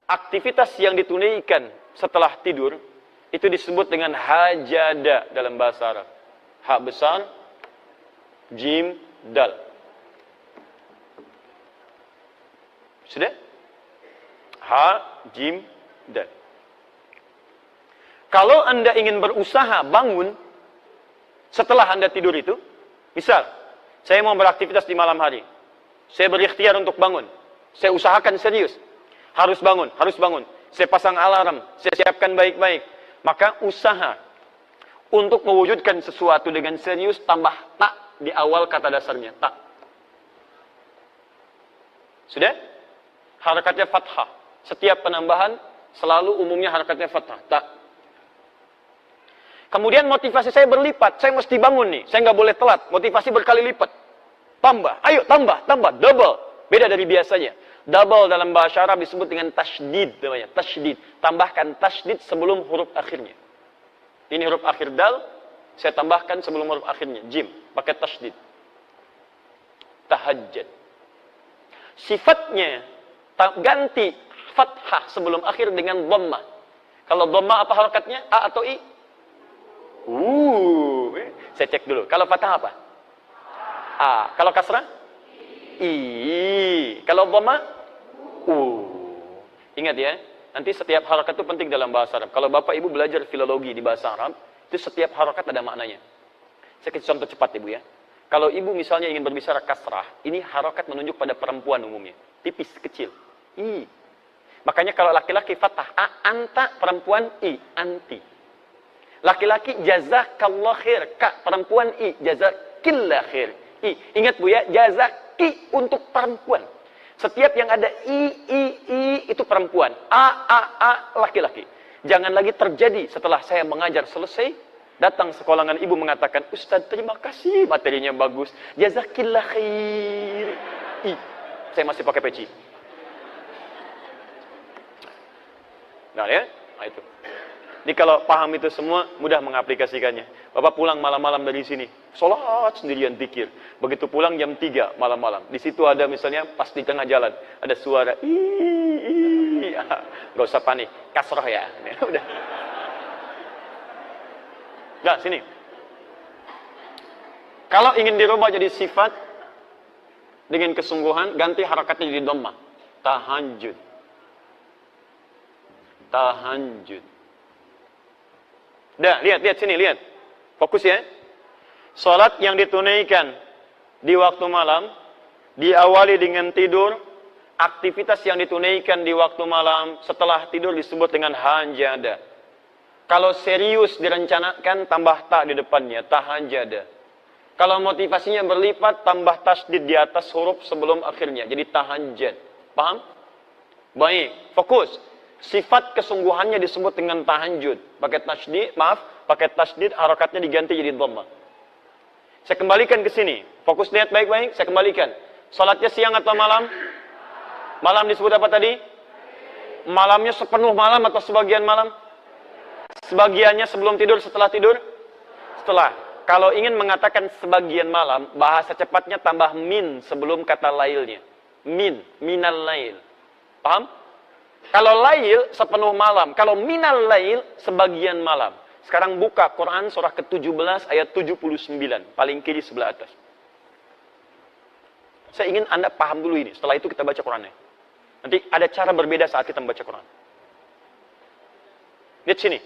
aktivitas yang ditunaikan setelah tidur itu disebut dengan hajada dalam bahasa Arab. Ha besar, jim, dal. Sudah? Ha, jim, dal. Kalau Anda ingin berusaha bangun setelah Anda tidur itu, misal, saya mau beraktivitas di malam hari. Saya berikhtiar untuk bangun. Saya usahakan serius. Harus bangun, harus bangun. Saya pasang alarm, saya siapkan baik-baik. Maka usaha untuk mewujudkan sesuatu dengan serius tambah tak di awal kata dasarnya, tak. Sudah? Harakatnya fathah. Setiap penambahan selalu umumnya harakatnya fathah, tak. Kemudian motivasi saya berlipat. Saya mesti bangun nih. Saya nggak boleh telat. Motivasi berkali lipat. Tambah. Ayo tambah, tambah. Double. Beda dari biasanya. Double dalam bahasa Arab disebut dengan tasydid namanya. Tasydid. Tambahkan tasydid sebelum huruf akhirnya. Ini huruf akhir dal. Saya tambahkan sebelum huruf akhirnya. Jim. Pakai tasydid. Tahajjud. Sifatnya ganti fathah sebelum akhir dengan dhammah. Kalau dhammah apa harakatnya? A atau I? Saya cek dulu. Kalau fathah apa? A. Kalau kasrah? I. Kalau dhamma? Ingat ya, nanti setiap harakat itu penting dalam bahasa Arab. Kalau Bapak Ibu belajar filologi di bahasa Arab, itu setiap harakat ada maknanya. Saya kasih contoh cepat Ibu ya. Kalau Ibu misalnya ingin berbicara kasrah, ini harakat menunjuk pada perempuan umumnya. Tipis, kecil. I. Makanya kalau laki-laki fathah A, anta, perempuan I, anti. Laki-laki jazakallah khair, ka, perempuan I, jazakillah khair. I. Ingat Bu ya, jazaki untuk perempuan. Setiap yang ada I itu perempuan. A, laki-laki. Jangan lagi terjadi setelah saya mengajar selesai, datang sekolangan ibu mengatakan, Ustaz terima kasih, materinya bagus. Jazakillah khair. I. Saya masih pakai peci. Nah ya, nah itu. Jadi kalau paham itu semua, mudah mengaplikasikannya. Bapak pulang malam-malam dari sini, sholat sendirian zikir. Begitu pulang jam 3 malam-malam. Di situ ada misalnya pas di tengah jalan, ada suara, gak usah panik, kasroh ya. Udah. Nah, sini. Kalau ingin dirubah jadi sifat, dengan kesungguhan, ganti harakatnya jadi dhammah. Tahajud. Tahajud. Dah, lihat sini, lihat. Fokus ya. Salat yang ditunaikan di waktu malam, diawali dengan tidur, aktivitas yang ditunaikan di waktu malam, setelah tidur disebut dengan hajada. Kalau serius direncanakan, tambah ta di depannya, tahajada. Kalau motivasinya berlipat, tambah tasdid di atas huruf sebelum akhirnya, jadi tahajjud. Paham? Baik, fokus. Sifat kesungguhannya disebut dengan tahajud. Pakai tasdid, harakatnya diganti jadi dhammah. Saya kembalikan ke sini. Fokus lihat baik-baik, saya kembalikan. Salatnya siang atau malam? Malam disebut apa tadi? Malamnya sepenuh malam atau sebagian malam? Sebagiannya sebelum tidur, setelah tidur? Setelah. Kalau ingin mengatakan sebagian malam, bahasa cepatnya tambah min sebelum kata lailnya. Minal lail. Paham? Kalau lail, sepenuh malam. Kalau minal lail, sebagian malam. Sekarang buka Quran surah ke-17 ayat 79. Paling kiri sebelah atas. Saya ingin Anda paham dulu ini. Setelah itu kita baca Qurannya. Nanti ada cara berbeda saat kita membaca Quran. Lihat sini.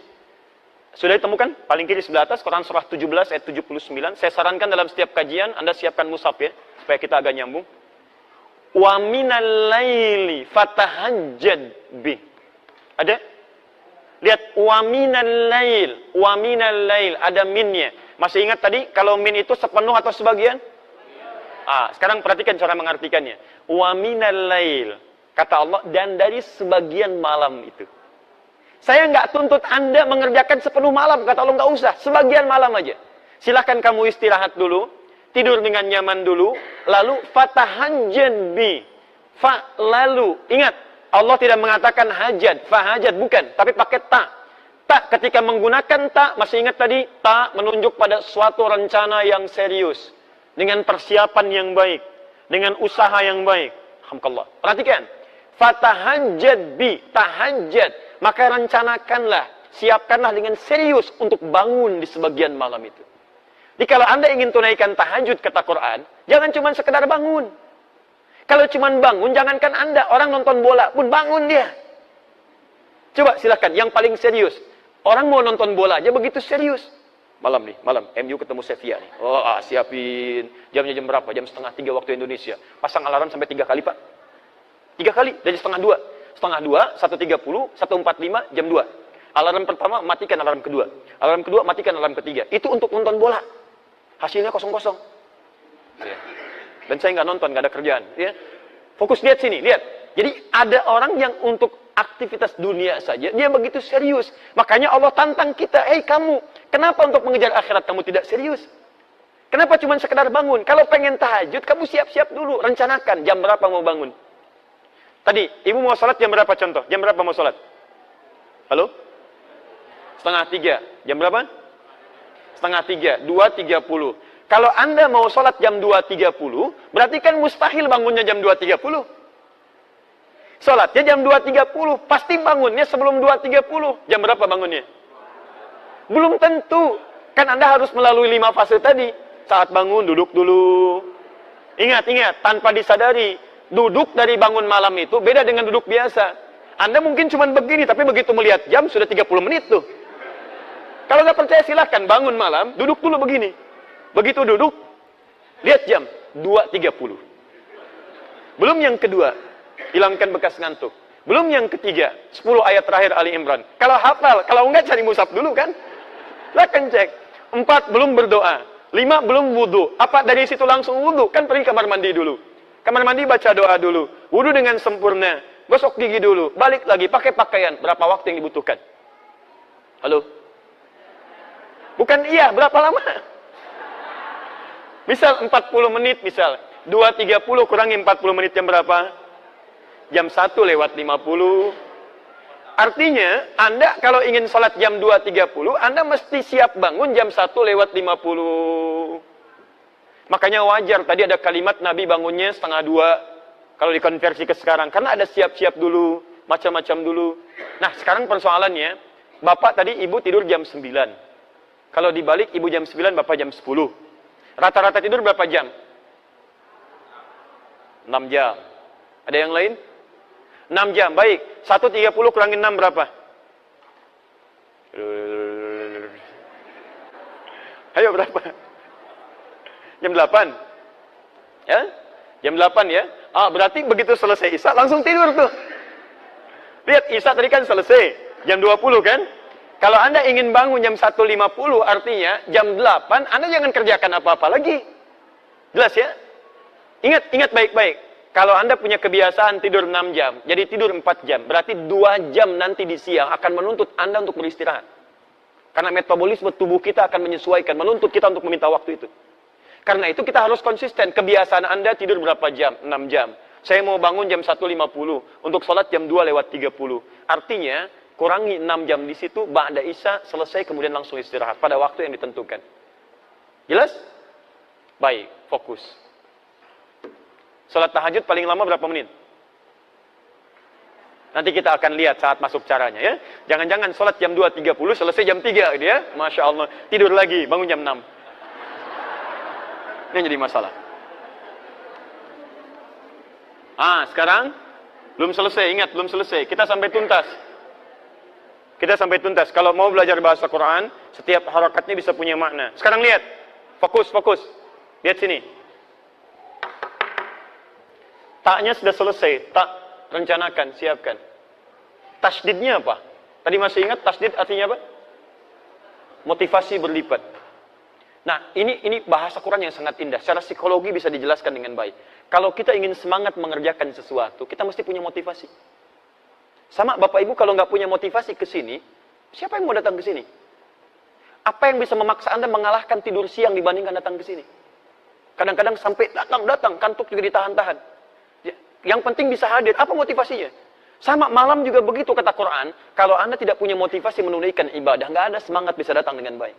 Sudah ditemukan? Paling kiri sebelah atas, Quran surah 17 ayat 79. Saya sarankan dalam setiap kajian, Anda siapkan mushaf ya. Supaya kita agak nyambung. Wa minal laili fatahajjad bih. Ada? Lihat wa minal lail ada minnya. Masih ingat tadi kalau min itu sepenuh atau sebagian? Sekarang perhatikan cara mengartikannya. Wa minal lail, kata Allah, dan dari sebagian malam itu. Saya nggak tuntut Anda mengerjakan sepenuh malam, kata Allah, nggak usah, sebagian malam aja. Silahkan kamu istirahat dulu. Tidur dengan nyaman dulu, lalu fatahajjad bi. Lalu, ingat, Allah tidak mengatakan hajat, fahajat, bukan, tapi pakai ta. Ta, ketika menggunakan ta, masih ingat tadi, ta menunjuk pada suatu rencana yang serius, dengan persiapan yang baik, dengan usaha yang baik. Alhamdulillah. Perhatikan, Fatahajjad bi, tahajjad. Maka rencanakanlah, siapkanlah dengan serius untuk bangun di sebagian malam itu. Jadi kalau Anda ingin tunaikan tahajud, kata Quran, jangan cuma sekedar bangun. Kalau cuma bangun, jangankan Anda, orang nonton bola pun bangun dia. Coba silakan, yang paling serius. Orang mau nonton bola aja begitu serius. Malam nih, malam, MU ketemu Sevilla nih. Oh, siapin. Jamnya jam berapa? Jam 2:30 waktu Indonesia. Pasang alarm sampai 3 kali, Pak. 3 kali, dari 1:30. 1:30, 1:30, 1:45, jam 2. Alarm pertama, matikan alarm kedua. Alarm kedua, matikan alarm ketiga. Itu untuk nonton bola. Hasilnya kosong-kosong. Ya. Dan saya nggak nonton, nggak ada kerjaan. Ya. Fokus lihat sini, lihat. Jadi ada orang yang untuk aktivitas dunia saja, dia begitu serius. Makanya Allah tantang kita, hei kamu, kenapa untuk mengejar akhirat kamu tidak serius? Kenapa cuma sekedar bangun? Kalau pengen tahajud, kamu siap-siap dulu, rencanakan jam berapa mau bangun. Tadi, ibu mau sholat jam berapa contoh? Jam berapa mau sholat? Halo? 2:30. Jam berapa? 2:30, 2:30. Kalau Anda mau sholat jam 2:30, berarti kan mustahil bangunnya jam 2:30. Sholatnya jam 2:30, pasti bangunnya sebelum 2:30. Jam berapa bangunnya? Belum tentu. Kan Anda harus melalui 5 fase tadi. Saat bangun, duduk dulu. Ingat, tanpa disadari, duduk dari bangun malam itu beda dengan duduk biasa. Anda mungkin cuma begini, tapi begitu melihat jam, sudah 30 menit tuh. Kalau nggak percaya silahkan, bangun malam, duduk dulu begini. Begitu duduk, lihat jam, 2:30. Belum yang kedua, hilangkan bekas ngantuk. Belum yang ketiga, 10 ayat terakhir Ali Imran. Kalau hafal, kalau enggak cari mushaf dulu kan. Silahkan cek. 4, belum berdoa. 5, belum wudhu. Apa dari situ langsung wudhu? Kan pergi kamar mandi dulu. Kamar mandi baca doa dulu. Wudhu dengan sempurna. Gosok gigi dulu. Balik lagi, pakai pakaian. Berapa waktu yang dibutuhkan? Halo? Bukan iya, berapa lama? Misal 40 menit, misal. 2:30 kurangi 40 menit jam berapa? Jam 1:50. Artinya, Anda kalau ingin sholat jam 2:30, Anda mesti siap bangun jam 1:50. Makanya wajar, tadi ada kalimat Nabi bangunnya 1:30. Kalau dikonversi ke sekarang. Karena ada siap-siap dulu, macam-macam dulu. Nah, sekarang persoalannya, Bapak tadi Ibu tidur jam 9. Kalau dibalik, Ibu jam 9, Bapak jam 10. Rata-rata tidur berapa jam? 6 jam. Ada yang lain? 6 jam, baik. 1:30 kurangin 6 berapa? Ayo berapa? Jam 8? Ya? Jam 8 ya? Berarti begitu selesai Isya langsung tidur tuh. Lihat, Isya tadi kan selesai. Jam 20 kan? Kalau Anda ingin bangun jam 1:50, artinya jam 8 Anda jangan kerjakan apa-apa lagi. Jelas ya? Ingat baik-baik. Kalau Anda punya kebiasaan tidur 6 jam, jadi tidur 4 jam, berarti 2 jam nanti di siang akan menuntut Anda untuk beristirahat. Karena metabolisme tubuh kita akan menyesuaikan, menuntut kita untuk meminta waktu itu. Karena itu kita harus konsisten. Kebiasaan Anda tidur berapa jam? 6 jam. Saya mau bangun jam 1:50, untuk sholat jam 2:30. Artinya, kurangi 6 jam di situ, ba'da Isya, selesai, kemudian langsung istirahat pada waktu yang ditentukan. Jelas? Baik, fokus. Salat tahajud paling lama berapa menit? Nanti kita akan lihat saat masuk caranya ya. Jangan-jangan salat jam 2:30 selesai jam 3 gitu ya. Masya Allah. Tidur lagi, bangun jam 6. Ini yang jadi masalah. Sekarang belum selesai, ingat belum selesai. Kita sampai tuntas. Kalau mau belajar bahasa Quran, setiap harakatnya bisa punya makna. Sekarang lihat. Fokus. Lihat sini. Taknya sudah selesai. Tak, rencanakan, siapkan. Tasdidnya apa? Tadi masih ingat tasdid artinya apa? Motivasi berlipat. Nah, ini bahasa Quran yang sangat indah. Secara psikologi bisa dijelaskan dengan baik. Kalau kita ingin semangat mengerjakan sesuatu, kita mesti punya motivasi. Sama Bapak Ibu kalau nggak punya motivasi ke sini, siapa yang mau datang ke sini? Apa yang bisa memaksa Anda mengalahkan tidur siang dibandingkan datang ke sini? Kadang-kadang sampai datang, kantuk juga ditahan-tahan. Yang penting bisa hadir. Apa motivasinya? Sama malam juga begitu kata Quran. Kalau Anda tidak punya motivasi menunaikan ibadah, nggak ada semangat bisa datang dengan baik.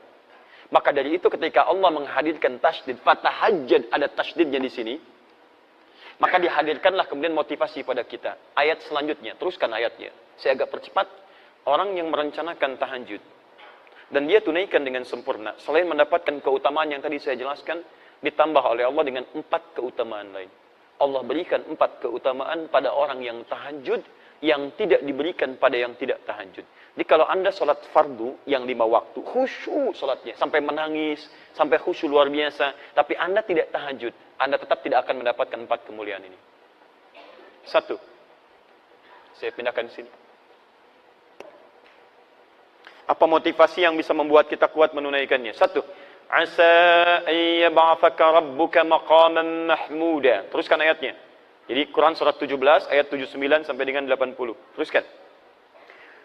Maka dari itu ketika Allah menghadirkan tasydid, fatahajjad, ada tasydidnya di sini. Maka dihadirkanlah kemudian motivasi pada kita. Ayat selanjutnya, teruskan ayatnya. Saya agak percepat. Orang yang merencanakan tahajud dan dia tunaikan dengan sempurna, selain mendapatkan keutamaan yang tadi saya jelaskan, ditambah oleh Allah dengan 4 keutamaan lain. Allah berikan 4 keutamaan pada orang yang tahajud yang tidak diberikan pada yang tidak tahajud. Jadi kalau Anda sholat fardu yang 5 waktu, khusyuk sholatnya, sampai menangis, sampai khusyuk luar biasa, tapi Anda tidak tahajud, Anda tetap tidak akan mendapatkan 4 kemuliaan ini. 1. Saya pindahkan sini. Apa motivasi yang bisa membuat kita kuat menunaikannya? 1. Asa ayyab'athaka rabbuka maqaman mahmuda. Teruskan ayatnya. Jadi Quran surat 17 ayat 79 sampai dengan 80. Teruskan.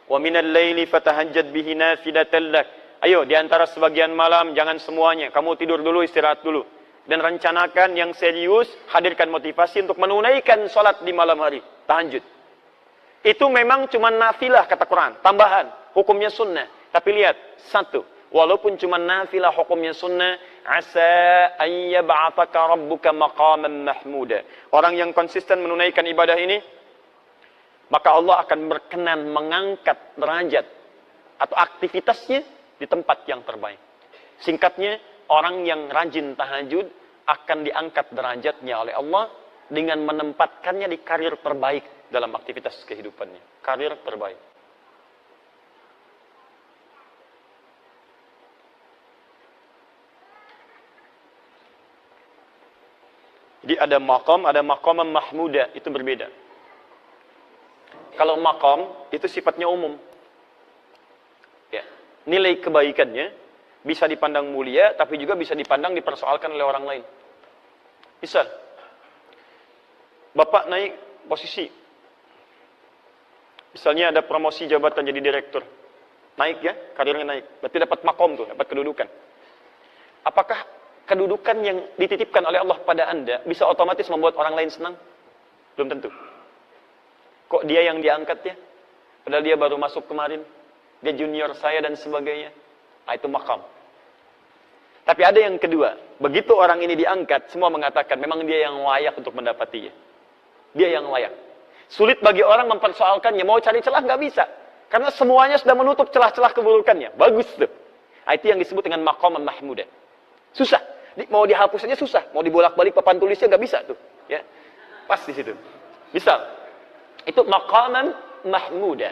Wa minal laili fatahajjad bihi nafilatan lak. Ayo, di antara sebagian malam, jangan semuanya. Kamu tidur dulu, istirahat dulu. Dan rencanakan yang serius, hadirkan motivasi untuk menunaikan sholat di malam hari. Tahajud. Itu memang cuma nafilah kata Quran, tambahan. Hukumnya sunnah. Tapi lihat, 1. Walaupun cuma nafilah hukumnya sunnah, asa ayyab'athaka rabbuka maqaman mahmuda. Orang yang konsisten menunaikan ibadah ini, maka Allah akan berkenan mengangkat derajat atau aktivitasnya di tempat yang terbaik. Singkatnya, orang yang rajin tahajud akan diangkat derajatnya oleh Allah dengan menempatkannya di karir terbaik dalam aktivitas kehidupannya. Karir terbaik. Jadi ada maqam mahmuda, itu berbeda. Kalau maqam itu sifatnya umum. Ya, nilai kebaikannya bisa dipandang mulia, tapi juga bisa dipandang dipersoalkan oleh orang lain. Misal, Bapak naik posisi. Misalnya ada promosi jabatan jadi direktur. Naik ya, karirnya naik. Berarti dapat maqam tuh, dapat kedudukan. Apakah kedudukan yang dititipkan oleh Allah pada Anda bisa otomatis membuat orang lain senang? Belum tentu. Kok dia yang diangkat ya? Padahal dia baru masuk kemarin. Dia junior saya dan sebagainya. Nah, itu maqam. Tapi ada yang kedua. Begitu orang ini diangkat, semua mengatakan memang dia yang layak untuk mendapatinya. Dia yang layak. Sulit bagi orang mempersoalkannya. Mau cari celah nggak bisa. Karena semuanya sudah menutup celah-celah keburukannya. Bagus tuh. Nah, itu yang disebut dengan maqam mahmuda. Susah. Mau dihapus saja susah. Mau dibolak-balik papan tulisnya nggak bisa tuh. Ya. Pas di situ. Misal, itu maqaman mahmuda.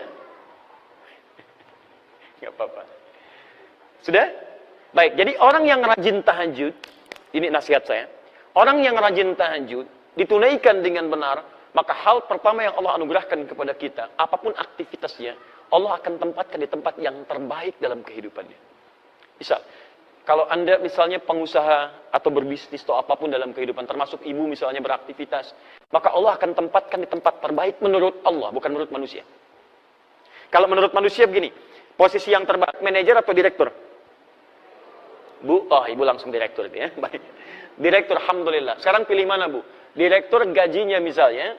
Nggak apa-apa. Sudah? Baik, jadi orang yang rajin tahajud, ini nasihat saya. Orang yang rajin tahajud, ditunaikan dengan benar, maka hal pertama yang Allah anugerahkan kepada kita, apapun aktivitasnya, Allah akan tempatkan di tempat yang terbaik dalam kehidupannya. Misal, kalau Anda misalnya pengusaha atau berbisnis atau apapun dalam kehidupan, termasuk ibu misalnya beraktivitas, maka Allah akan tempatkan di tempat terbaik menurut Allah, bukan menurut manusia. Kalau menurut manusia begini, posisi yang terbaik, manajer atau direktur? Bu, oh ibu langsung direktur itu ya. Baik. Direktur, alhamdulillah. Sekarang pilih mana bu? Direktur gajinya misalnya,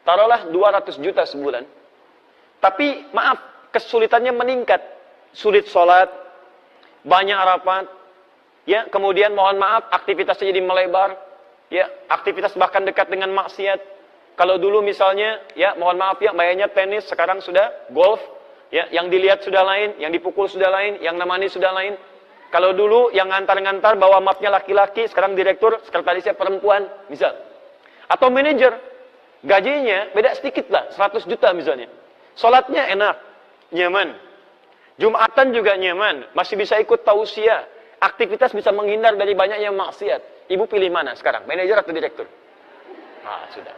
taruhlah 200 juta sebulan. Tapi maaf, kesulitannya meningkat. Sulit sholat, banyak rapat, ya, kemudian mohon maaf, aktivitasnya jadi melebar, ya, aktivitas bahkan dekat dengan maksiat. Kalau dulu misalnya, ya, mohon maaf ya, mainnya tenis, sekarang sudah golf, ya, yang dilihat sudah lain, yang dipukul sudah lain, yang nemani sudah lain. Kalau dulu yang ngantar-ngantar bawa mapnya laki-laki, sekarang direktur, sekretarisnya perempuan, misal. Atau manajer, gajinya beda sedikit lah, 100 juta misalnya. Sholatnya enak, nyaman. Jumatan juga nyaman, masih bisa ikut tausiah. Aktivitas bisa menghindar dari banyaknya maksiat. Ibu pilih mana sekarang, manajer atau direktur? Ah, sudah.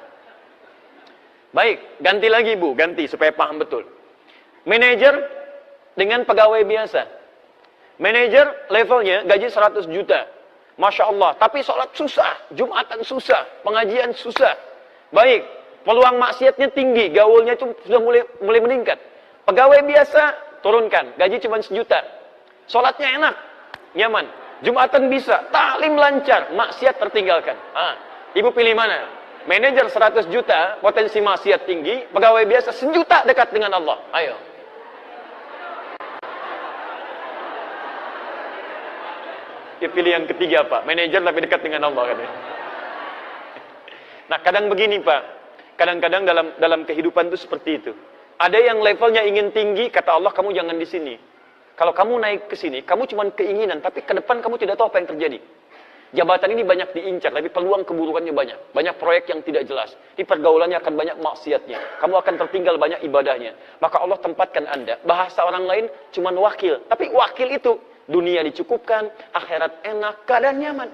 Baik, ganti lagi bu, ganti supaya paham betul. Manajer dengan pegawai biasa. Manajer levelnya gaji 100 juta. Masya Allah, tapi sholat susah, Jumatan susah, pengajian susah. Baik, peluang maksiatnya tinggi, gaulnya itu sudah mulai meningkat. Pegawai biasa, turunkan, gaji cuma 1 juta. Sholatnya enak, nyaman. Jumatan bisa, taklim lancar, maksiat tertinggalkan. Ah, ibu pilih mana? Manajer 100 juta, potensi maksiat tinggi, pegawai biasa 1 juta dekat dengan Allah. Ayo. Dia pilih yang ketiga Pak, manajer tapi dekat dengan Allah katanya. Nah, kadang begini Pak, kadang-kadang dalam kehidupan itu seperti itu. Ada yang levelnya ingin tinggi, kata Allah kamu jangan di sini. Kalau kamu naik ke sini, kamu cuma keinginan, tapi ke depan kamu tidak tahu apa yang terjadi. Jabatan ini banyak diincar, tapi peluang keburukannya banyak. Banyak proyek yang tidak jelas. Di pergaulannya akan banyak maksiatnya. Kamu akan tertinggal banyak ibadahnya. Maka Allah tempatkan Anda. Bahasa orang lain cuma wakil. Tapi wakil itu, dunia dicukupkan, akhirat enak, keadaan nyaman.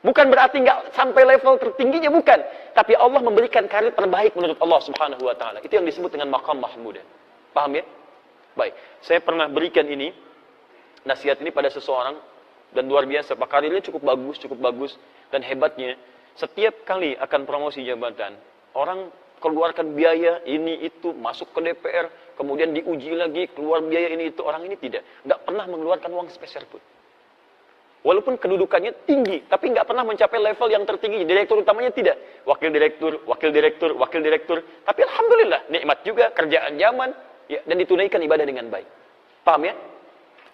Bukan berarti nggak sampai level tertingginya, bukan. Tapi Allah memberikan karir terbaik menurut Allah Subhanahu wa Ta'ala. Itu yang disebut dengan maqam mahmudah. Paham ya? Baik, saya pernah berikan ini, nasihat ini pada seseorang, dan luar biasa, Pak, karirnya cukup bagus, dan hebatnya, setiap kali akan promosi jabatan, orang keluarkan biaya, ini, itu, masuk ke DPR, kemudian diuji lagi, keluar biaya ini, itu, orang ini tidak. Nggak pernah mengeluarkan uang sepeser pun. Walaupun kedudukannya tinggi, tapi nggak pernah mencapai level yang tertinggi. Direktur utamanya tidak. Wakil direktur. Tapi alhamdulillah, nikmat juga, kerjaan nyaman, ya, dan ditunaikan ibadah dengan baik. Paham ya?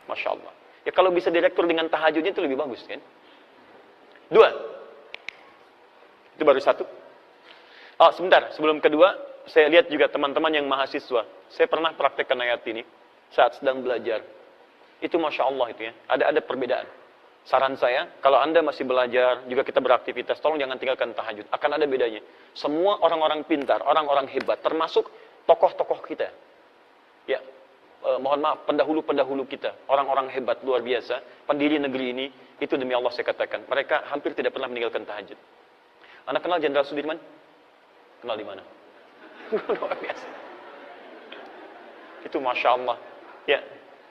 Masya Allah. Ya kalau bisa direktur dengan tahajudnya itu lebih bagus kan? 2. Itu baru 1. Oh, sebentar. Sebelum kedua, saya lihat juga teman-teman yang mahasiswa. Saya pernah praktekkan ayat ini saat sedang belajar. Itu Masya Allah itu ya. Ada perbedaan. Saran saya, kalau Anda masih belajar, juga kita beraktivitas, tolong jangan tinggalkan tahajud. Akan ada bedanya. Semua orang-orang pintar, orang-orang hebat, termasuk tokoh-tokoh kita. Ya, mohon maaf, pendahulu-pendahulu kita, orang-orang hebat, luar biasa, pendiri negeri ini, itu demi Allah saya katakan, mereka hampir tidak pernah meninggalkan tahajud. Anda kenal Jenderal Sudirman? Kenal di mana? Luar biasa. Itu Masya Allah. Ya,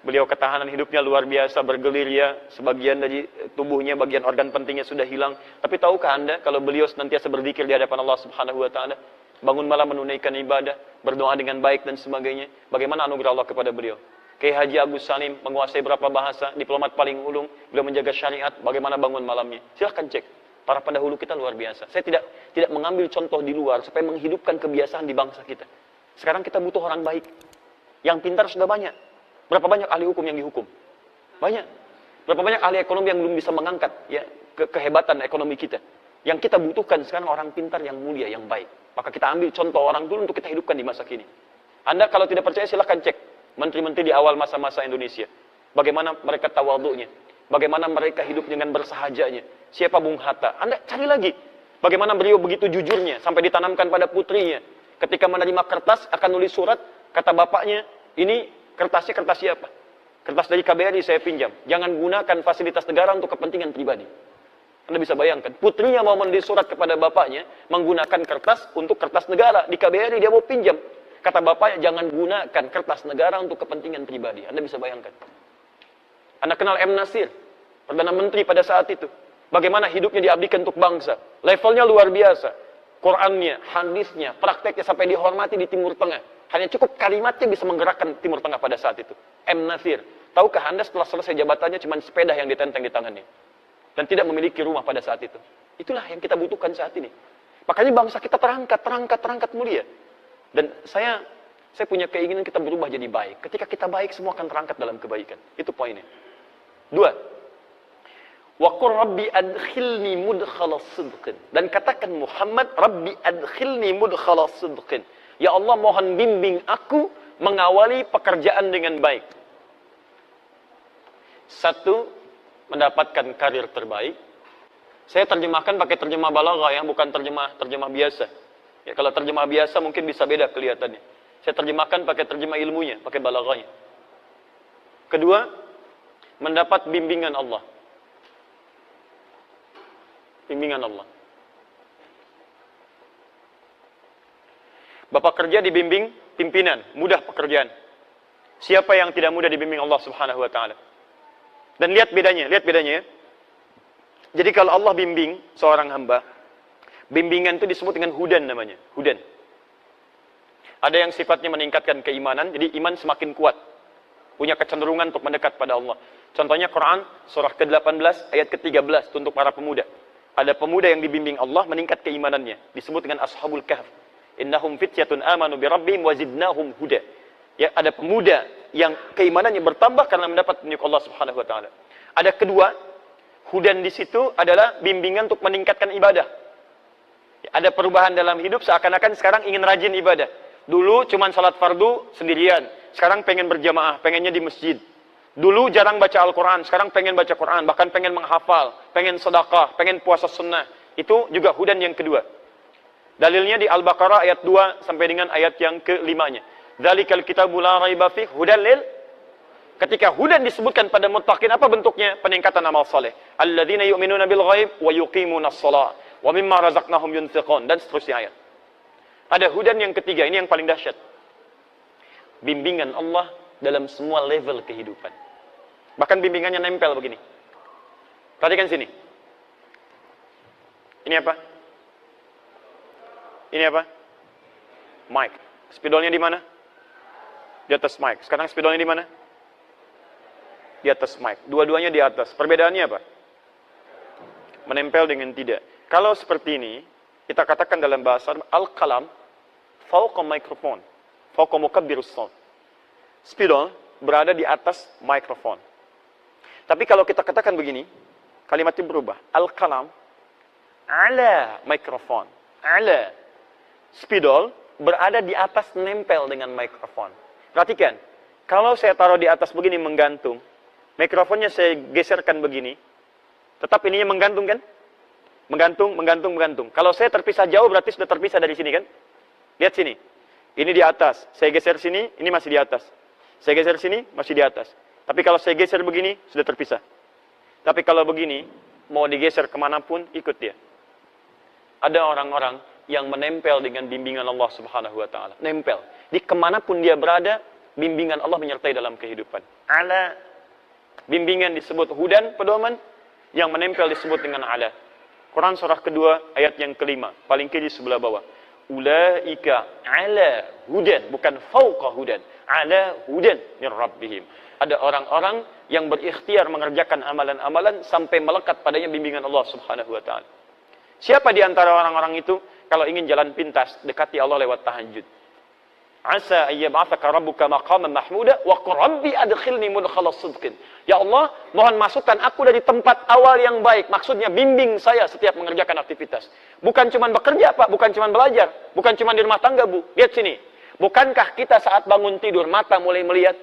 beliau ketahanan hidupnya luar biasa, bergelir ya, sebagian dari tubuhnya, bagian organ pentingnya sudah hilang. Tapi tahukah Anda, kalau beliau senantiasa berzikir di hadapan Allah Subhanahu wa Ta'ala, bangun malam menunaikan ibadah, berdoa dengan baik dan sebagainya. Bagaimana anugerah Allah kepada beliau? Kiai Haji Agus Salim menguasai berapa bahasa, diplomat paling ulung, beliau menjaga syariat, bagaimana bangun malamnya? Silahkan cek. Para pendahulu kita luar biasa. Saya tidak mengambil contoh di luar supaya menghidupkan kebiasaan di bangsa kita. Sekarang kita butuh orang baik. Yang pintar sudah banyak. Berapa banyak ahli hukum yang dihukum? Banyak. Berapa banyak ahli ekonomi yang belum bisa mengangkat ya kehebatan ekonomi kita? Yang kita butuhkan sekarang orang pintar yang mulia, yang baik. Maka kita ambil contoh orang dulu untuk kita hidupkan di masa kini. Anda kalau tidak percaya silahkan cek menteri-menteri di awal masa-masa Indonesia. Bagaimana mereka tawadhu'nya. Bagaimana mereka hidup dengan bersahajanya. Siapa Bung Hatta. Anda cari lagi. Bagaimana beliau begitu jujurnya. Sampai ditanamkan pada putrinya. Ketika menerima kertas akan nulis surat. Kata bapaknya, ini kertasnya kertas siapa? Kertas dari KBRI saya pinjam. Jangan gunakan fasilitas negara untuk kepentingan pribadi. Anda bisa bayangkan, putrinya mau menulis surat kepada bapaknya, menggunakan kertas untuk kertas negara. Di KBRI dia mau pinjam. Kata bapaknya, jangan gunakan kertas negara untuk kepentingan pribadi. Anda bisa bayangkan. Anda kenal M. Nasir, Perdana Menteri pada saat itu. Bagaimana hidupnya diabdikan untuk bangsa. Levelnya luar biasa. Qurannya, hadisnya, prakteknya sampai dihormati di Timur Tengah. Hanya cukup kalimatnya bisa menggerakkan Timur Tengah pada saat itu. M. Nasir. Tahukah Anda setelah selesai jabatannya cuma sepeda yang ditenteng di tangannya. Dan tidak memiliki rumah pada saat itu. Itulah yang kita butuhkan saat ini. Makanya bangsa kita terangkat mulia. Dan saya punya keinginan kita berubah jadi baik. Ketika kita baik, semua akan terangkat dalam kebaikan. Itu poinnya. 2. Wa qur rabbi adkhilni mudkhala sidqin. Dan katakan Muhammad, Rabbi adkhilni mudkhala sidqin. Ya Allah, mohon bimbing aku mengawali pekerjaan dengan baik. 1, mendapatkan karir terbaik. Saya terjemahkan pakai terjemah balaghah ya, bukan terjemah biasa. Ya, kalau terjemah biasa mungkin bisa beda kelihatannya. Saya terjemahkan pakai terjemah ilmunya, pakai balaghahnya. 2, mendapat bimbingan Allah. Bimbingan Allah. Bapak kerja dibimbing pimpinan, mudah pekerjaan. Siapa yang tidak mudah dibimbing Allah Subhanahu wa Ta'ala? Dan lihat bedanya ya. Jadi kalau Allah bimbing seorang hamba, bimbingan itu disebut dengan hudan namanya, hudan. Ada yang sifatnya meningkatkan keimanan, jadi iman semakin kuat. Punya kecenderungan untuk mendekat pada Allah. Contohnya Quran, surah ke-18, ayat ke-13, untuk para pemuda. Ada pemuda yang dibimbing Allah, meningkat keimanannya. Disebut dengan Ashabul Kahf. Innahum fityatun amanu birabbihim wazidnahum huda. Ya, ada pemuda yang keimanannya bertambah karena mendapat petunjuk Allah Subhanahu wa Ta'ala. Ada kedua, hudan di situ adalah bimbingan untuk meningkatkan ibadah. Ada perubahan dalam hidup, seakan-akan sekarang ingin rajin ibadah. Dulu cuma salat fardu sendirian, sekarang pengen berjamaah, pengennya di masjid. Dulu jarang baca Al-Quran, sekarang pengen baca Quran, bahkan pengen menghafal, pengen sedekah, pengen puasa sunnah. Itu juga hudan yang kedua. Dalilnya di Al-Baqarah ayat 2 sampai dengan ayat yang ke-5-nya. Dzalikal kitabu la raiba fih hudan lil. Ketika hudan disebutkan pada muttaqin, apa bentuknya? Peningkatan amal saleh. Alladzina yu'minuna bil ghaib wa yuqimunas shalah wa mimma razaqnahum yunfiqun, dan seterusnya ayat. Ada hudan yang ketiga, ini yang paling dahsyat. Bimbingan Allah dalam semua level kehidupan. Bahkan bimbingannya nempel begini. Perhatikan sini. Ini apa? Ini apa? Mic. Spidolnya di mana? Di atas mic. Sekarang spidolnya di mana? Di atas mic. Dua-duanya di atas. Perbedaannya apa? Menempel dengan tidak. Kalau seperti ini, kita katakan dalam bahasa al-qalam fawqa mikrofon, fawqa mukabbirus shaut. Spidol berada di atas mikrofon. Tapi kalau kita katakan begini, kalimatnya berubah. Al-qalam ala mikrofon. Ala. Spidol berada di atas, nempel dengan mikrofon. Perhatikan, kalau saya taruh di atas begini menggantung, mikrofonnya saya geserkan begini, tetap ininya menggantung kan? Menggantung, menggantung, menggantung. Kalau saya terpisah jauh berarti sudah terpisah dari sini kan? Lihat sini. Ini di atas. Saya geser sini, ini masih di atas. Saya geser sini, masih di atas. Tapi kalau saya geser begini, sudah terpisah. Tapi kalau begini, mau digeser kemanapun, ikut dia. Ada orang-orang yang menempel dengan bimbingan Allah Subhanahu wa Ta'ala. Nempel. Di kemanapun dia berada, bimbingan Allah menyertai dalam kehidupan. Ala. Bimbingan disebut hudan, pedoman. Yang menempel disebut dengan ala. Quran surah kedua, ayat yang kelima. Paling kiri sebelah bawah. Ulaika ala hudan. Bukan fauqa hudan. Ala hudan min rabbihim. Ada orang-orang yang berikhtiar mengerjakan amalan-amalan sampai melekat padanya bimbingan Allah Subhanahu wa Ta'ala. Siapa di antara orang-orang itu? Kalau ingin jalan pintas, dekati Allah lewat tahajud. Asa ayyab'atsaka rabbuka maqaman mahmuda wa qur rabbi adkhilni mudkhalas sidqin. Ya Allah, mohon masukkan aku dari tempat awal yang baik. Maksudnya bimbing saya setiap mengerjakan aktivitas. Bukan cuma bekerja, Pak, bukan cuma belajar, bukan cuma di rumah tangga, Bu. Lihat sini. Bukankah kita saat bangun tidur mata mulai melihat?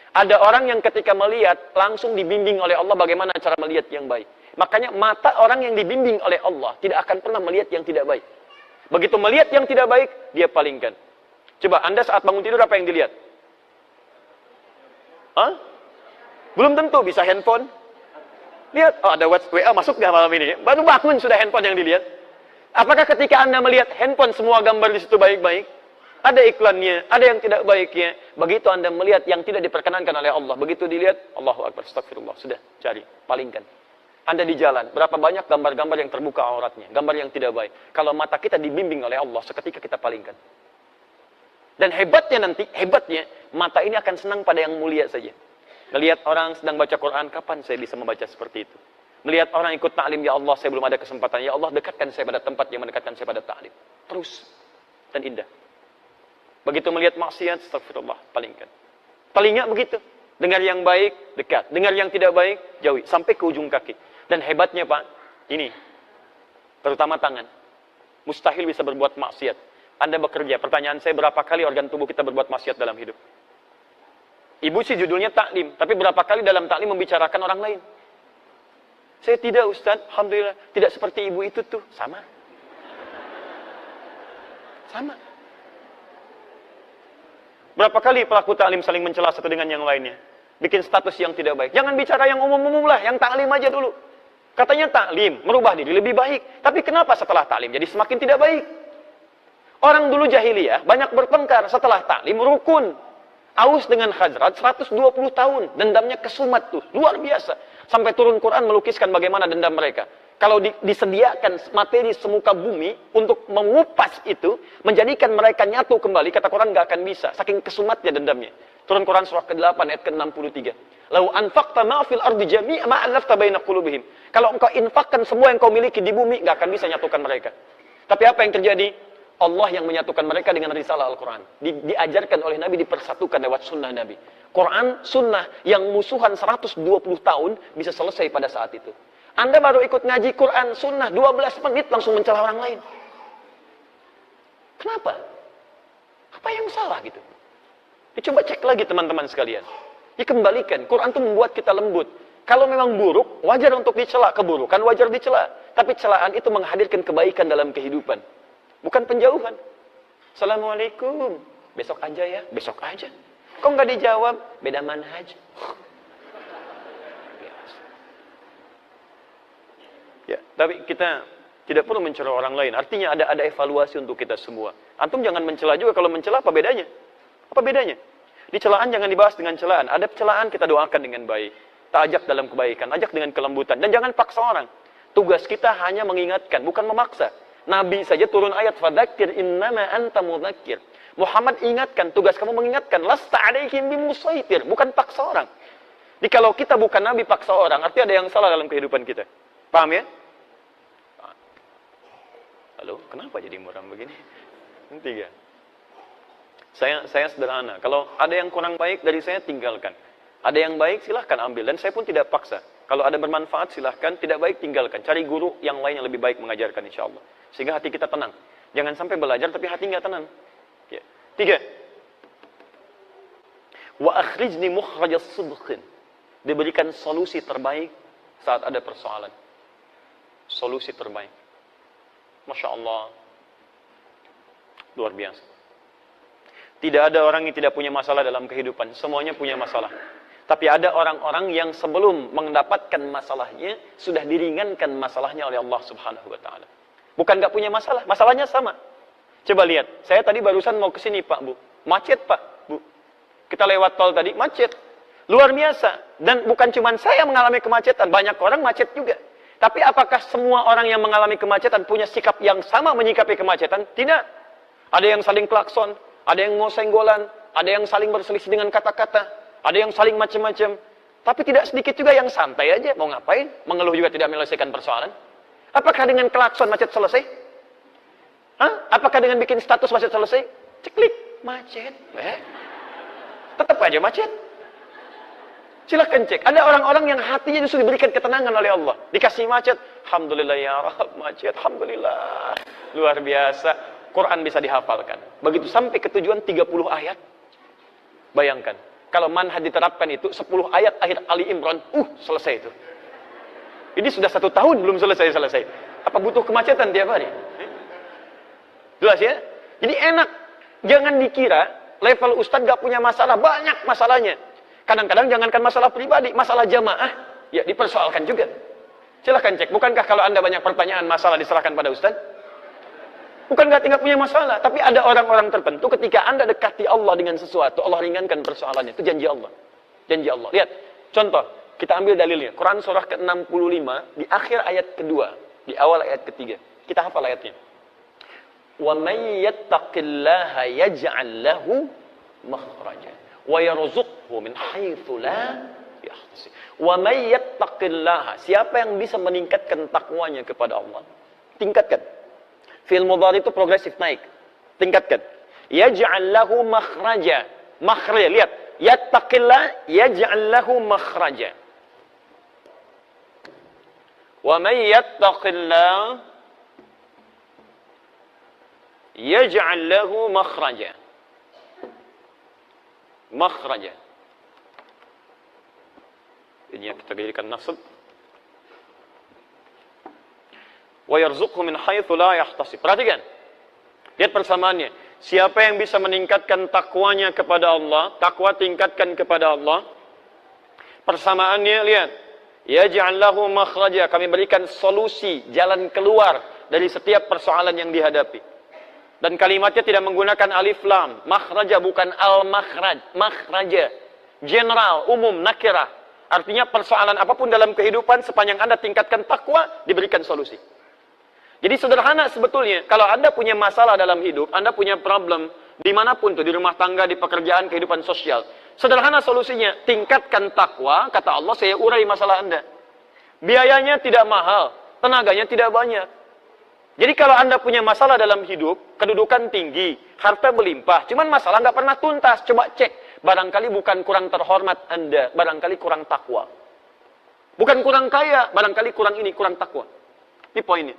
Ada orang yang ketika melihat langsung dibimbing oleh Allah bagaimana cara melihat yang baik. Makanya mata orang yang dibimbing oleh Allah tidak akan pernah melihat yang tidak baik. Begitu melihat yang tidak baik, dia palingkan. Coba Anda saat bangun tidur apa yang dilihat? Hah? Belum tentu, bisa handphone. Lihat, oh ada WA masuk nggak malam ini? Baru bangun sudah handphone yang dilihat. Apakah ketika Anda melihat handphone semua gambar di situ baik-baik? Ada iklannya, ada yang tidak baiknya. Begitu Anda melihat yang tidak diperkenankan oleh Allah, begitu dilihat, Allahu Akbar, astagfirullah, sudah, cari, palingkan. Anda di jalan, berapa banyak gambar-gambar yang terbuka auratnya, gambar yang tidak baik. Kalau mata kita dibimbing oleh Allah, seketika kita palingkan. Dan hebatnya nanti, mata ini akan senang pada yang mulia saja. Melihat orang sedang baca Quran, kapan saya bisa membaca seperti itu? Melihat orang ikut ta'lim, ya Allah, saya belum ada kesempatan. Ya Allah, dekatkan saya pada tempat yang mendekatkan saya pada ta'lim. Terus, dan indah. Begitu melihat maksiat, astagfirullah, palingkan. Telinga begitu. Dengar yang baik, dekat. Dengar yang tidak baik, jauhi. Sampai ke ujung kaki. Dan hebatnya, Pak, ini. Terutama tangan. Mustahil bisa berbuat maksiat. Anda bekerja. Pertanyaan saya, berapa kali organ tubuh kita berbuat maksiat dalam hidup? Ibu sih judulnya taklim. Tapi berapa kali dalam taklim membicarakan orang lain? Saya tidak, Ustaz. Alhamdulillah. Tidak seperti ibu itu tuh. Sama. Sama. Berapa kali pelaku taklim saling mencela satu dengan yang lainnya? Bikin status yang tidak baik. Jangan bicara yang umum-umum lah, yang taklim aja dulu. Katanya taklim, merubah diri lebih baik. Tapi kenapa setelah taklim jadi semakin tidak baik? Orang dulu jahiliyah banyak bertengkar, setelah taklim rukun. Aus dengan Khazraj 120 tahun, dendamnya kesumat tuh, luar biasa. Sampai turun Quran melukiskan bagaimana dendam mereka. Kalau disediakan materi semuka bumi untuk mengupas itu, menjadikan mereka nyatu kembali, kata Quran nggak akan bisa. Saking kesumatnya dendamnya. Turun Quran surah ke-8 ayat ke-63. Lau anfaqta ma fil ardi jami'a ma alafta baina qulubihim. Kalau engkau infakkan semua yang kau miliki di bumi, nggak akan bisa nyatukan mereka. Tapi apa yang terjadi? Allah yang menyatukan mereka dengan risalah Al-Quran. Diajarkan oleh Nabi, dipersatukan lewat sunnah Nabi. Quran, sunnah yang musuhan 120 tahun bisa selesai pada saat itu. Anda baru ikut ngaji Quran, sunnah, 12 menit langsung mencela orang lain. Kenapa? Apa yang salah gitu? Coba cek lagi teman-teman sekalian. Dikembalikan. Quran itu membuat kita lembut. Kalau memang buruk, wajar untuk dicela. Keburukan wajar dicela. Tapi celaan itu menghadirkan kebaikan dalam kehidupan. Bukan penjauhan. Assalamualaikum. Besok aja ya. Besok aja. Kok nggak dijawab? Beda manhaj. Ya, tapi kita tidak perlu mencela orang lain. Artinya ada evaluasi untuk kita semua. Antum jangan mencela juga. Kalau mencela apa bedanya? Apa bedanya? Di celaan jangan dibahas dengan celaan. Ada celaan kita doakan dengan baik. Kita ajak dalam kebaikan, ajak dengan kelembutan. Dan jangan paksa orang. Tugas kita hanya mengingatkan, bukan memaksa. Nabi saja turun ayat, fadzakir innama anta mudzakir. Muhammad ingatkan, tugas kamu mengingatkan. Lasta alaihim bimusaitir, bukan paksa orang. Jadi kalau kita bukan Nabi paksa orang, artinya ada yang salah dalam kehidupan kita. Paham ya? Halo, kenapa jadi muram begini? Tiga. Saya sederhana. Kalau ada yang kurang baik dari saya, tinggalkan. Ada yang baik, silahkan ambil. Dan saya pun tidak paksa. Kalau ada bermanfaat, silahkan. Tidak baik, tinggalkan. Cari guru yang lain yang lebih baik mengajarkan, insya Allah. Sehingga hati kita tenang. Jangan sampai belajar, tapi hati nggak tenang. Ya. 3. Wa akhrijni mukhrajas sidqin. Diberikan solusi terbaik saat ada persoalan. Solusi terbaik. Masya Allah. Luar biasa. Tidak ada orang yang tidak punya masalah dalam kehidupan. Semuanya punya masalah. Tapi ada orang-orang yang sebelum mendapatkan masalahnya, sudah diringankan masalahnya oleh Allah Subhanahu wa Ta'ala. Bukan nggak punya masalah, masalahnya sama. Coba lihat, saya tadi barusan mau ke sini Pak Bu. Macet Pak Bu. Kita lewat tol tadi, macet. Luar biasa. Dan bukan cuma saya mengalami kemacetan, banyak orang macet juga. Tapi apakah semua orang yang mengalami kemacetan punya sikap yang sama menyikapi kemacetan? Tidak. Ada yang saling klakson, ada yang mau senggolan, ada yang saling berselisih dengan kata-kata, ada yang saling macam-macam. Tapi tidak sedikit juga yang santai aja, mau ngapain? Mengeluh juga tidak menyelesaikan persoalan. Apakah dengan klakson macet selesai? Hah? Apakah dengan bikin status macet selesai? Ceklik, macet. Tetap aja macet. Silahkan cek. Ada orang-orang yang hatinya justru diberikan ketenangan oleh Allah. Dikasih macet. Alhamdulillah ya Rabb, macet. Alhamdulillah. Luar biasa. Quran bisa dihafalkan. Begitu sampai ke tujuan 30 ayat. Bayangkan. Kalau manhaj diterapkan itu 10 ayat akhir Ali Imran. Selesai itu. Ini sudah 1 tahun belum selesai. Apa butuh kemacetan tiap hari? Jelas ya? Jadi enak. Jangan dikira level ustadz gak punya masalah. Banyak masalahnya. Kadang-kadang jangankan masalah pribadi, masalah jamaah, ya dipersoalkan juga. Silahkan cek, bukankah kalau Anda banyak pertanyaan, masalah diserahkan pada Ustaz? Bukan nggak punya masalah, tapi ada orang-orang tertentu ketika Anda dekati Allah dengan sesuatu, Allah ringankan persoalannya. Itu janji Allah. Janji Allah. Lihat, contoh, kita ambil dalilnya. Quran surah ke-65, di akhir ayat kedua, di awal ayat ketiga. Kita hafal ayatnya. Wa may yattaqillaha yaj'al lahu makhraja wa yarzuqhu min haitsu la yahtasib. Wa may yattaqillaha, siapa yang bisa meningkatkan takwanya kepada Allah? Tingkatkan. Fi'il mudhari itu progresif naik. Tingkatkan. Yaj'al lahu makhraja. Makhraja, lihat. Yattaqillah yaj'al lahu makhraja. Wa may yattaqillah yaj'al lahu makhraja. Makhraja. Ini yang kita jadikan nasab. Wa yarzuqhu min haitsu la yahtasib. Perhatikan. Lihat persamaannya. Siapa yang bisa meningkatkan takwanya kepada Allah, takwa tingkatkan kepada Allah. Persamaannya lihat. Yaj'al lahu makhraja, kami berikan solusi, jalan keluar dari setiap persoalan yang dihadapi. Dan kalimatnya tidak menggunakan alif lam. Makhraja bukan al-makhraj. Makhraja. General, umum, nakirah. Artinya persoalan apapun dalam kehidupan, sepanjang Anda tingkatkan takwa, diberikan solusi. Jadi sederhana sebetulnya. Kalau Anda punya masalah dalam hidup, Anda punya problem, dimanapun tuh, di rumah tangga, di pekerjaan, kehidupan sosial. Sederhana solusinya, tingkatkan takwa, kata Allah, saya urai masalah Anda. Biayanya tidak mahal, tenaganya tidak banyak. Jadi kalau Anda punya masalah dalam hidup, kedudukan tinggi, harta melimpah, cuman masalah nggak pernah tuntas, coba cek. Barangkali bukan kurang terhormat Anda, barangkali kurang takwa. Bukan kurang kaya, barangkali kurang ini, kurang takwa. Ini poinnya.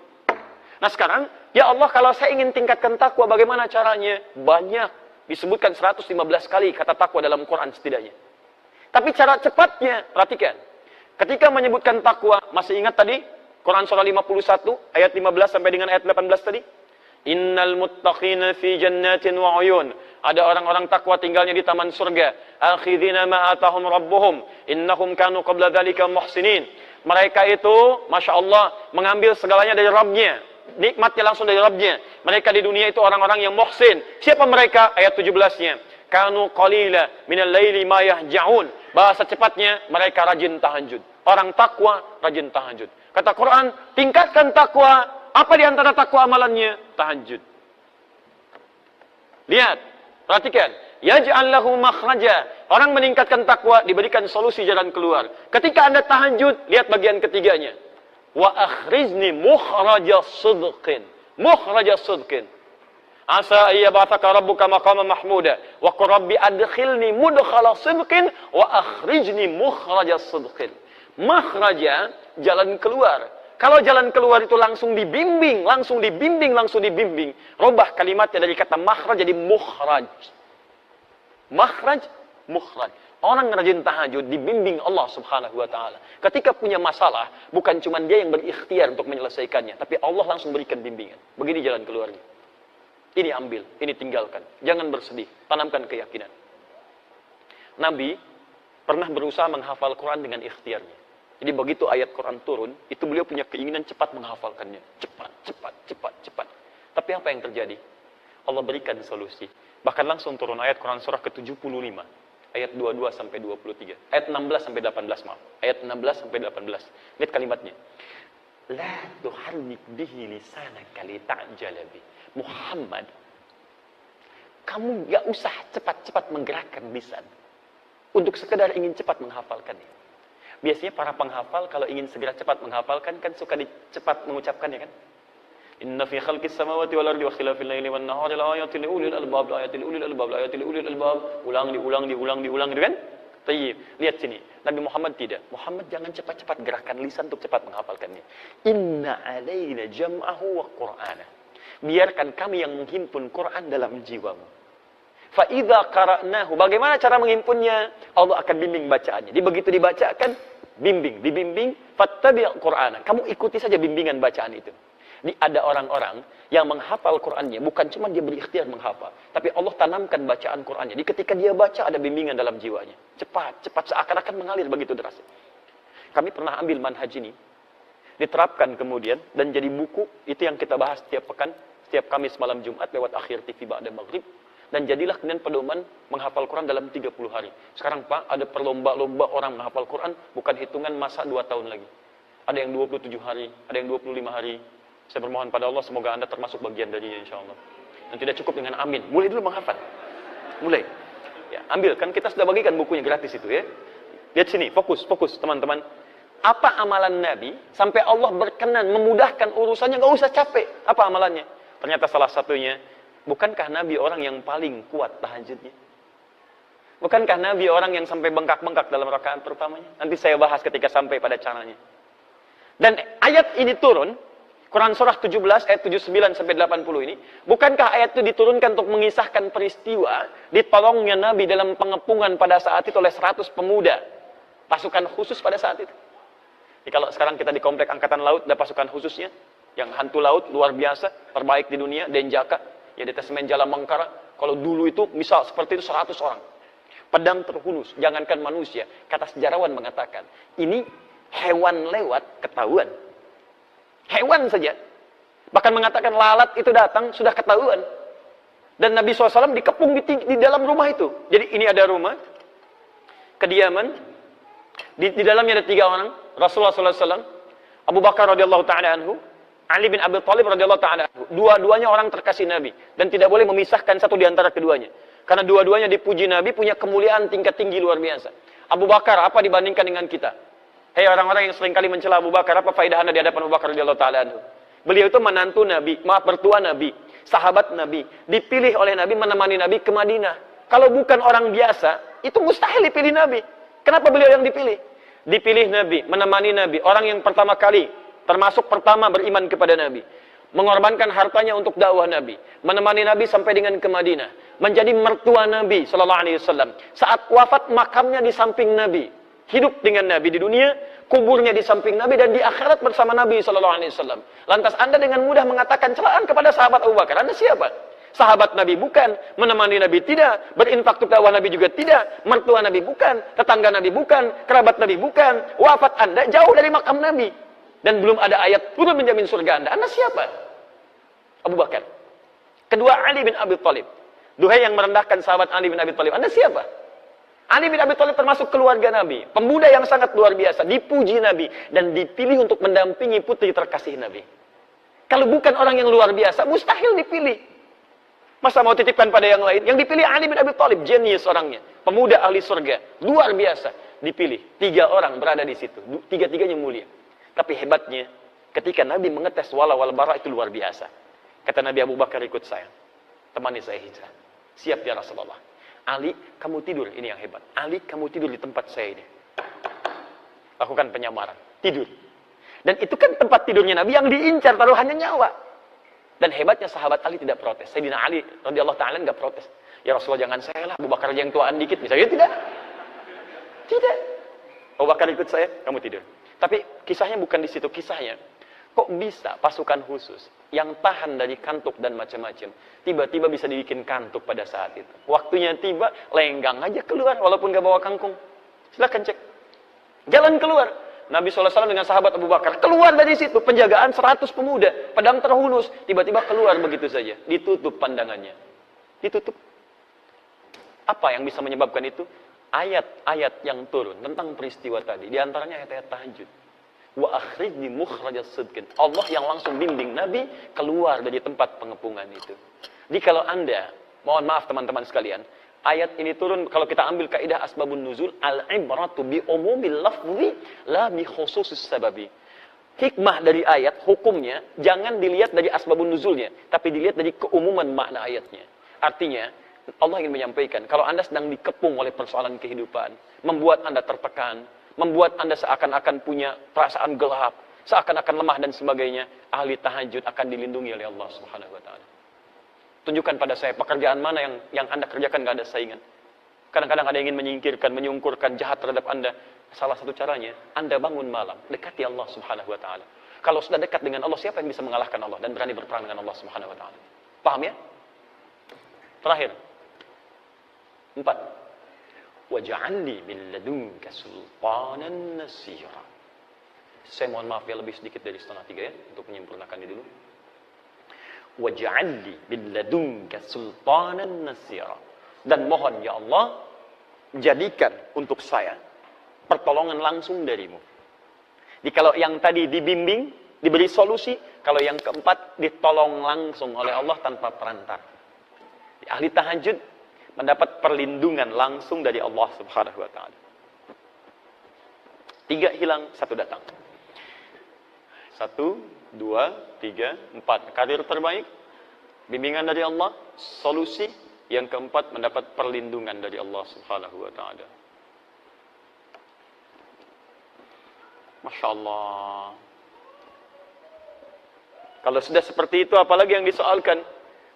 Nah sekarang, ya Allah kalau saya ingin tingkatkan takwa, bagaimana caranya? Banyak. Disebutkan 115 kali kata takwa dalam Quran setidaknya. Tapi cara cepatnya, perhatikan. Ketika menyebutkan takwa, masih ingat tadi? Quran surah 51, ayat 15 sampai dengan ayat 18 tadi? Innal muttaqina fi jannatin wa uyun. Ada orang-orang takwa tinggalnya di taman surga. Akhidina ma atahum rabbuhum. Innahum kanu qabla dzalika muhsinin. Mereka itu, Masya Allah, mengambil segalanya dari Rabbnya. Nikmatnya langsung dari Rabbnya. Mereka di dunia itu orang-orang yang muhsin. Siapa mereka? Ayat 17-nya. Kanu qalila minal laili ma yahja'un. Bahasa cepatnya, mereka rajin tahajud. Orang takwa, rajin tahajud. Kata Quran, tingkatkan takwa. Apa di antara takwa amalannya? Tahajud. Lihat, perhatikan. Yaj'al lahu makhraja. Orang meningkatkan takwa, diberikan solusi jalan keluar. Ketika Anda tahajud, lihat bagian ketiganya. Wa akhrizni mukhraja sidqin. Mukhraja sidqin. Asa ayyab'atsaka rabbuka maqaman mahmuda. Wa qur rabbi adkhilni mudkhala sidqin wa akhrijni mukhraja sidqin. Makhraja, jalan keluar. Kalau jalan keluar itu langsung dibimbing, langsung dibimbing, langsung dibimbing. Robah kalimatnya dari kata makhraj jadi mukhraj. Makhraj, mukhraj. Orang rajin tahajud dibimbing Allah Subhanahu wa taala. Ketika punya masalah, bukan cuma dia yang berikhtiar untuk menyelesaikannya, tapi Allah langsung berikan bimbingan. Begini jalan keluarnya. Ini ambil, ini tinggalkan. Jangan bersedih, tanamkan keyakinan. Nabi pernah berusaha menghafal Quran dengan ikhtiarnya. Jadi begitu ayat Quran turun, itu beliau punya keinginan cepat menghafalkannya. Cepat, cepat, cepat, cepat. Tapi apa yang terjadi? Allah berikan solusi. Bahkan langsung turun ayat Quran surah ke-75. Ayat 22 sampai 23. Ayat 16 sampai 18, maaf. Ayat 16 sampai 18. Lihat kalimatnya. La tuharrik bihi lisanaka lita'jala bi. Muhammad, kamu gak usah cepat-cepat menggerakkan lisan untuk sekedar ingin cepat menghafalkannya. Biasanya para penghafal kalau ingin segera cepat menghafalkan kan suka cepat mengucapkannya kan? Inna fi khalqis samawati wal ardi wa ikhtilafil laili wan nahari la ayatin li ulil albab, la ayatin li ulil albab, la ayatin li ulil albab. Ulang diulang gitu kan? Tayyib. Lihat sini. Nabi Muhammad tidak. Muhammad jangan cepat-cepat gerakan lisan untuk cepat menghafalkannya. Inna alaina jam'ahu wa qur'ana. Biarkan kami yang menghimpun Quran dalam jiwamu. Fa'idha qara'nahu. Bagaimana cara menghimpunnya? Allah akan bimbing bacaannya. Jadi begitu dibacakan, dibimbing. Fattabi' Qur'ana. Kamu ikuti saja bimbingan bacaan itu. Jadi ada orang-orang yang menghafal Qur'annya. Bukan cuma dia berikhtiar menghafal. Tapi Allah tanamkan bacaan Qur'annya. Jadi ketika dia baca, ada bimbingan dalam jiwanya. Cepat. Seakan-akan mengalir begitu derasnya. Kami pernah ambil manhaj ini. Diterapkan kemudian. Dan jadi buku. Itu yang kita bahas setiap pekan. Setiap Kamis malam Jumat lewat Akhir TV Ba'da Maghrib. Dan jadilah kemudian pedoman menghafal Quran dalam 30 hari. Sekarang Pak, ada perlomba-lomba orang menghafal Quran, bukan hitungan masa 2 tahun lagi. Ada yang 27 hari, ada yang 25 hari. Saya bermohon pada Allah, semoga Anda termasuk bagian darinya insya Allah. Dan tidak cukup dengan amin. Mulai dulu menghafal. Mulai. Ya, ambil, kan kita sudah bagikan bukunya gratis itu ya. Lihat sini, fokus teman-teman. Apa amalan Nabi, sampai Allah berkenan, memudahkan urusannya, gak usah capek. Apa amalannya? Ternyata salah satunya, bukankah Nabi orang yang paling kuat tahajudnya? Bukankah Nabi orang yang sampai bengkak-bengkak dalam rakaat pertamanya? Nanti saya bahas ketika sampai pada caranya. Dan ayat ini turun, Quran surah 17 ayat 79 sampai 80 ini, bukankah ayat itu diturunkan untuk mengisahkan peristiwa ditolongnya Nabi dalam pengepungan pada saat itu oleh 100 pemuda, pasukan khusus pada saat itu. Jadi kalau sekarang kita di komplek angkatan laut ada pasukan khususnya, yang hantu laut luar biasa, terbaik di dunia, Denjaka. Ya Detasemen Jala Mangkara, kalau dulu itu misal seperti itu 100 orang. Pedang terhunus, jangankan manusia. Kata sejarawan mengatakan, ini hewan lewat ketahuan. Hewan saja. Bahkan mengatakan lalat itu datang sudah ketahuan. Dan Nabi SAW dikepung di dalam rumah itu. Jadi ini ada rumah, kediaman, di dalamnya ada 3 orang, Rasulullah SAW, Abu Bakar radhiyallahu ta'ala anhu, Ali bin Abi Thalib radhiyallahu ta'ala anhu. Dua-duanya orang terkasih Nabi. Dan tidak boleh memisahkan satu di antara keduanya. Karena dua-duanya dipuji Nabi, punya kemuliaan tingkat tinggi luar biasa. Abu Bakar, apa dibandingkan dengan kita? Hei orang-orang yang seringkali mencela Abu Bakar, apa faedah Anda di hadapan Abu Bakar radhiyallahu ta'ala anhu? Beliau itu menantu Nabi, mertua Nabi, sahabat Nabi. Dipilih oleh Nabi, menemani Nabi ke Madinah. Kalau bukan orang biasa, itu mustahil dipilih Nabi. Kenapa beliau yang dipilih? Dipilih Nabi, menemani Nabi. Orang yang pertama kali, termasuk pertama beriman kepada Nabi. mengorbankan hartanya untuk dakwah Nabi, menemani Nabi sampai dengan ke Madinah, menjadi mertua Nabi sallallahu alaihi wasallam. Saat wafat makamnya di samping Nabi, hidup dengan Nabi di dunia, kuburnya di samping Nabi, dan di akhirat bersama Nabi sallallahu alaihi wasallam. Lantas Anda dengan mudah mengatakan celaan kepada sahabat Abu Bakar. Anda siapa? Sahabat Nabi bukan, menemani Nabi tidak, berinfak untuk dakwah Nabi juga tidak, mertua Nabi bukan, tetangga Nabi bukan, kerabat Nabi bukan. Wafat Anda jauh dari makam Nabi, dan belum ada ayat turun menjamin surga Anda. Anda siapa? Abu Bakar. Kedua, Ali bin Abi Thalib. Duhai yang merendahkan sahabat Ali bin Abi Thalib, Anda siapa? Ali bin Abi Thalib termasuk keluarga Nabi, pemuda yang sangat luar biasa, dipuji Nabi, dan dipilih untuk mendampingi putri terkasih Nabi. Kalau bukan orang yang luar biasa, mustahil dipilih. Masa mau titipkan pada yang lain? Yang dipilih Ali bin Abi Thalib, jenius orangnya, pemuda ahli surga, luar biasa. Dipilih, 3 orang berada di situ, 3-3-nya mulia. Tapi hebatnya, ketika Nabi mengetes wala wal bara itu luar biasa. Kata Nabi, Abu Bakar ikut saya, temani saya hijrah. Siap ya Rasulullah. Ali, kamu tidur, ini yang hebat. Ali, kamu tidur di tempat saya ini. Lakukan penyamaran, tidur. Dan itu kan tempat tidurnya Nabi yang diincar, taruhannya nyawa. Dan hebatnya sahabat Ali tidak protes. Sayyidina Ali radhiyallahu ta'ala enggak protes. Ya Rasulullah, jangan saya lah, Abu Bakar yang tuaan dikit misalnya. Tidak. Tidak. Abu Bakar ikut saya, kamu tidur. Tapi kisahnya bukan di situ. Kisahnya, kok bisa pasukan khusus yang tahan dari kantuk dan macam-macam, tiba-tiba bisa dibikin kantuk pada saat itu. Waktunya tiba, lenggang aja keluar walaupun gak bawa kangkung. Silakan cek. Jalan keluar. Nabi SAW dengan sahabat Abu Bakar keluar dari situ, penjagaan 100 pemuda, pedang terhunus, tiba-tiba keluar begitu saja, ditutup pandangannya, ditutup. Apa yang bisa menyebabkan itu? Ayat-ayat yang turun tentang peristiwa tadi, diantaranya ayat-ayat tahajud. Wa akhrijni mukhrajas sidqin. Allah yang langsung bimbing Nabi keluar dari tempat pengepungan itu. Jadi kalau Anda, mohon maaf teman-teman sekalian, ayat ini turun, kalau kita ambil kaidah asbabun nuzul, al-ibratu bi umumil lafzi la bi khususis sababi. Hikmah dari ayat, hukumnya jangan dilihat dari asbabun nuzulnya, tapi dilihat dari keumuman makna ayatnya. Artinya, Allah ingin menyampaikan, kalau Anda sedang dikepung oleh persoalan kehidupan, membuat Anda tertekan, membuat Anda seakan-akan punya perasaan gelap, seakan-akan lemah dan sebagainya, ahli tahajud akan dilindungi oleh Allah Subhanahu wa taala. Tunjukkan pada saya pekerjaan mana yang Anda kerjakan gak ada saingan. Kadang-kadang ada yang ingin menyingkirkan, menyungkurkan, jahat terhadap Anda. Salah satu caranya, Anda bangun malam, dekati Allah Subhanahu wa taala. Kalau sudah dekat dengan Allah, siapa yang bisa mengalahkan Allah dan berani berperang dengan Allah Subhanahu wa taala? Paham ya? Terakhir. 4. Waj'alni min ladunka sultanan nasira. Saya mohon maaf ya, lebih sedikit dari 2:30 ya, untuk menyempurnakan ini dulu. Waj'alni min ladunka sultanan nasira. Dan mohon ya Allah, jadikan untuk saya pertolongan langsung darimu. Jadi kalau yang tadi dibimbing, diberi solusi, kalau yang keempat ditolong langsung oleh Allah tanpa perantara. Ahli tahajud mendapat perlindungan langsung dari Allah Subhanahu wa taala. 3 hilang, 1 datang. 1, 2, 3, 4. Karir terbaik, bimbingan dari Allah, solusi. Yang keempat, mendapat perlindungan dari Allah Subhanahu wa taala. Masya Allah. Kalau sudah seperti itu, apalagi yang disoalkan?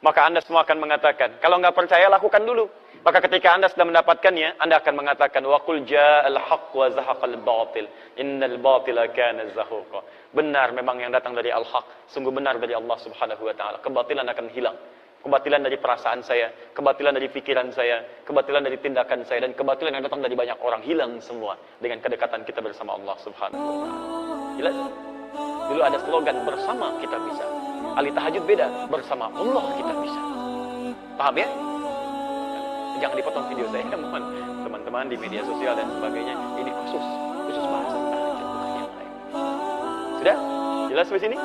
Maka Anda semua akan mengatakan, kalau nggak percaya, lakukan dulu. Maka ketika Anda sudah mendapatkannya, Anda akan mengatakan, wa qul ja'al haqq wa zahaqal batil, innal batila kana zahuqa. Benar memang yang datang dari al-haq, sungguh benar dari Allah Subhanahu wa taala. Kebatilan akan hilang. Kebatilan dari perasaan saya, kebatilan dari pikiran saya, kebatilan dari tindakan saya, dan kebatilan yang datang dari banyak orang hilang semua dengan kedekatan kita bersama Allah Subhanahu wa taala. Jelas? Dulu ada slogan, bersama kita bisa. Ahli tahajud beda, bersama Allah kita bisa. Paham ya? Jangan dipotong video saya, mohon teman-teman di media sosial dan sebagainya. Ini khusus bahasan tahajud, bukan yang lain. Sudah? Jelas di sini?